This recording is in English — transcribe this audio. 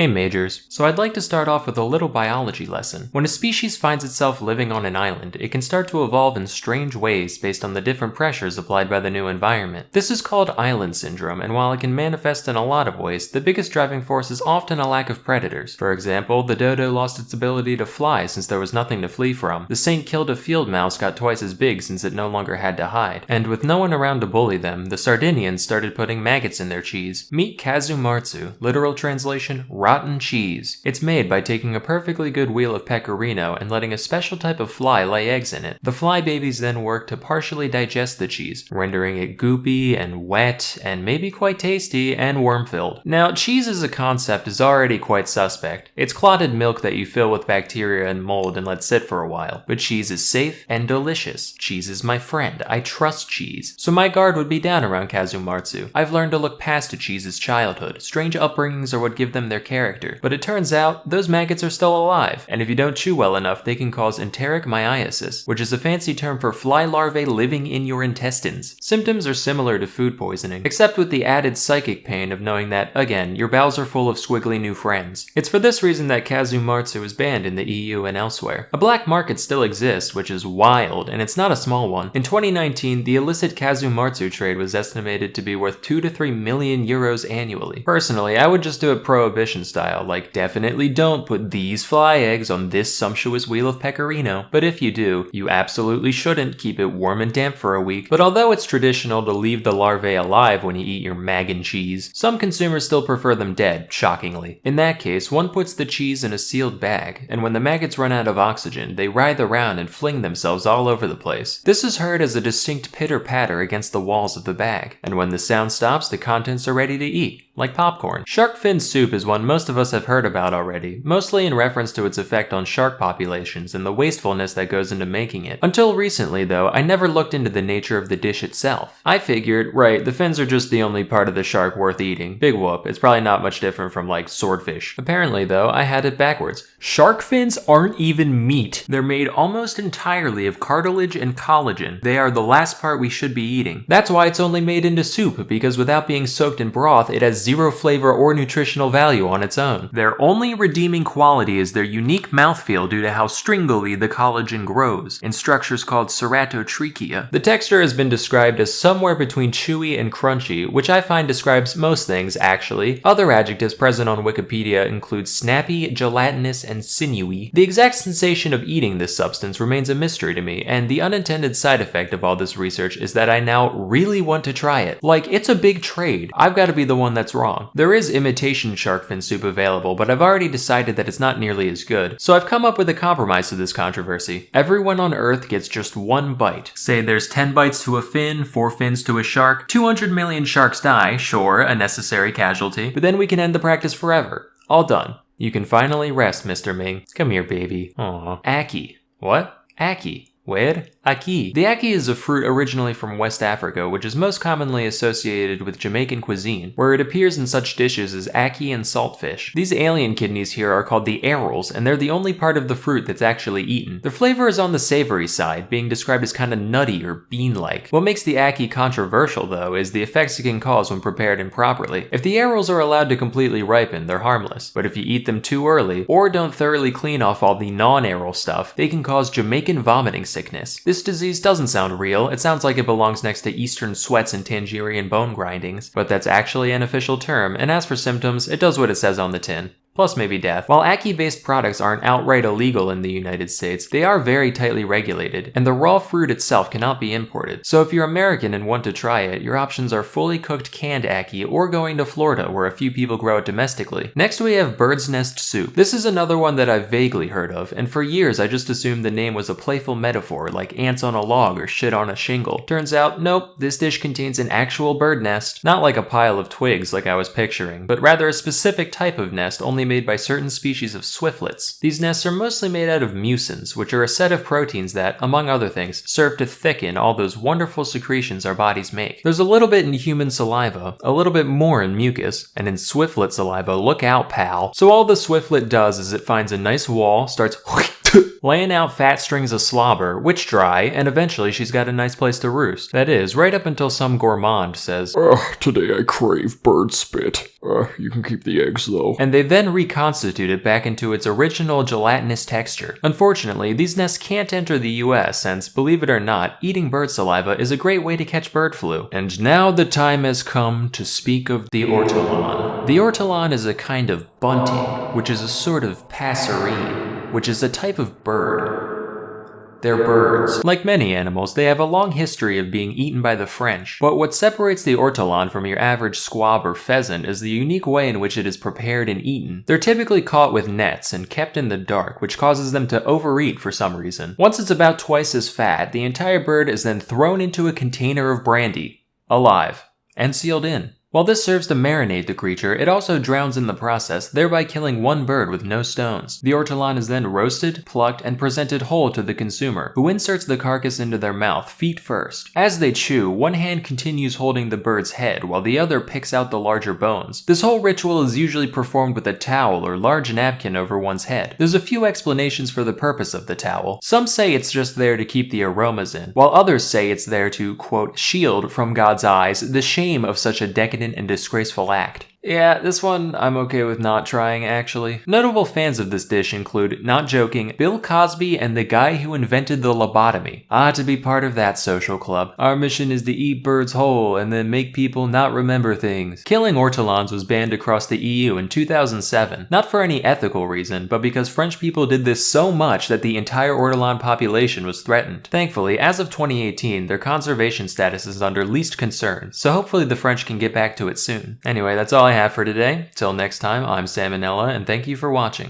Hey Majors, so I'd like to start off with a little biology lesson. When a species finds itself living on an island, it can start to evolve in strange ways based on the different pressures applied by the new environment. This is called island syndrome, and while it can manifest in a lot of ways, the biggest driving force is often a lack of predators. For example, the dodo lost its ability to fly since there was nothing to flee from. The St. Kilda field mouse got twice as big since it no longer had to hide. And with no one around to bully them, the Sardinians started putting maggots in their cheese. Meet Kazumartsu, literal translation, rotten cheese. It's made by taking a perfectly good wheel of pecorino and letting a special type of fly lay eggs in it. The fly babies then work to partially digest the cheese, rendering it goopy and wet and maybe quite tasty and worm-filled. Now, cheese as a concept is already quite suspect. It's clotted milk that you fill with bacteria and mold and let sit for a while. But cheese is safe and delicious. Cheese is my friend. I trust cheese. So my guard would be down around Kazumartsu. I've learned to look past a cheese's childhood. Strange upbringings are what give them their character. But it turns out, those maggots are still alive, and if you don't chew well enough, they can cause enteric myiasis, which is a fancy term for fly larvae living in your intestines. Symptoms are similar to food poisoning, except with the added psychic pain of knowing that, again, your bowels are full of squiggly new friends. It's for this reason that Kazumartsu is banned in the EU and elsewhere. A black market still exists, which is wild, and it's not a small one. In 2019, the illicit Kazumartsu trade was estimated to be worth 2 to 3 million euros annually. Personally, I would just do it prohibition style, like definitely don't put these fly eggs on this sumptuous wheel of pecorino. But if you do, you absolutely shouldn't keep it warm and damp for a week. But although it's traditional to leave the larvae alive when you eat your mag and cheese, some consumers still prefer them dead, shockingly. In that case, one puts the cheese in a sealed bag, and when the maggots run out of oxygen, they writhe around and fling themselves all over the place. This is heard as a distinct pitter-patter against the walls of the bag, and when the sound stops, the contents are ready to eat, like popcorn. Shark fin soup is one most of us have heard about already, mostly in reference to its effect on shark populations and the wastefulness that goes into making it. Until recently though, I never looked into the nature of the dish itself. I figured, right, the fins are just the only part of the shark worth eating. Big whoop, it's probably not much different from like swordfish. Apparently though, I had it backwards. Shark fins aren't even meat. They're made almost entirely of cartilage and collagen. They are the last part we should be eating. That's why it's only made into soup, because without being soaked in broth, it has zero flavor or nutritional value on its own. Their only redeeming quality is their unique mouthfeel due to how stringily the collagen grows, in structures called ceratotrichia. The texture has been described as somewhere between chewy and crunchy, which I find describes most things, actually. Other adjectives present on Wikipedia include snappy, gelatinous, and sinewy. The exact sensation of eating this substance remains a mystery to me, and the unintended side effect of all this research is that I now really want to try it. Like, it's a big trade. I've got to be the one that's wrong. There is imitation shark fin soup available, but I've already decided that it's not nearly as good. So I've come up with a compromise to this controversy. Everyone on Earth gets just one bite. Say there's 10 bites to a fin, 4 fins to a shark, 200 million sharks die, sure, a necessary casualty, but then we can end the practice forever. All done. You can finally rest, Mr. Ming. Come here, baby. Aww. Aki. What? Aki. Where? Aki. The aki is a fruit originally from West Africa, which is most commonly associated with Jamaican cuisine, where it appears in such dishes as aki and saltfish. These alien kidneys here are called the arils, and they're the only part of the fruit that's actually eaten. The flavor is on the savory side, being described as kinda nutty or bean-like. What makes the aki controversial, though, is the effects it can cause when prepared improperly. If the arils are allowed to completely ripen, they're harmless, but if you eat them too early, or don't thoroughly clean off all the non-aril stuff, they can cause Jamaican vomiting sickness. This disease doesn't sound real. It sounds like it belongs next to Eastern sweats and Tangerian bone grindings, but that's actually an official term, and as for symptoms, it does what it says on the tin. Plus maybe death. While aki-based products aren't outright illegal in the United States, they are very tightly regulated, and the raw fruit itself cannot be imported. So if you're American and want to try it, your options are fully cooked canned aki or going to Florida where a few people grow it domestically. Next we have bird's nest soup. This is another one that I've vaguely heard of, and for years I just assumed the name was a playful metaphor like ants on a log or shit on a shingle. Turns out, nope, this dish contains an actual bird nest. Not like a pile of twigs like I was picturing, but rather a specific type of nest only made by certain species of swiftlets. These nests are mostly made out of mucins, which are a set of proteins that, among other things, serve to thicken all those wonderful secretions our bodies make. There's a little bit in human saliva, a little bit more in mucus, and in swiftlet saliva, look out, pal. So all the swiftlet does is it finds a nice wall, starts laying out fat strings of slobber, which dry, and eventually she's got a nice place to roost. That is, right up until some gourmand says, Today I crave bird spit. You can keep the eggs though. And they then reconstitute it back into its original gelatinous texture. Unfortunately, these nests can't enter the US since, believe it or not, eating bird saliva is a great way to catch bird flu. And now the time has come to speak of the ortolan. The ortolan is a kind of bunting, which is a sort of passerine, which is a type of bird. They're birds. Like many animals, they have a long history of being eaten by the French, but what separates the ortolan from your average squab or pheasant is the unique way in which it is prepared and eaten. They're typically caught with nets and kept in the dark, which causes them to overeat for some reason. Once it's about twice as fat, the entire bird is then thrown into a container of brandy, alive, and sealed in. While this serves to marinate the creature, it also drowns in the process, thereby killing one bird with no stones. The ortolan is then roasted, plucked, and presented whole to the consumer, who inserts the carcass into their mouth feet first. As they chew, one hand continues holding the bird's head, while the other picks out the larger bones. This whole ritual is usually performed with a towel or large napkin over one's head. There's a few explanations for the purpose of the towel. Some say it's just there to keep the aromas in, while others say it's there to, quote, shield from God's eyes the shame of such a decadent and disgraceful act. Yeah, this one I'm okay with not trying, actually. Notable fans of this dish include, not joking, Bill Cosby and the guy who invented the lobotomy. To be part of that social club. Our mission is to eat birds whole and then make people not remember things. Killing ortolans was banned across the EU in 2007, not for any ethical reason, but because French people did this so much that the entire ortolan population was threatened. Thankfully, as of 2018, their conservation status is under least concern, so hopefully the French can get back to it soon. Anyway, that's all I have for today. Till next time, I'm Salmonella, and thank you for watching.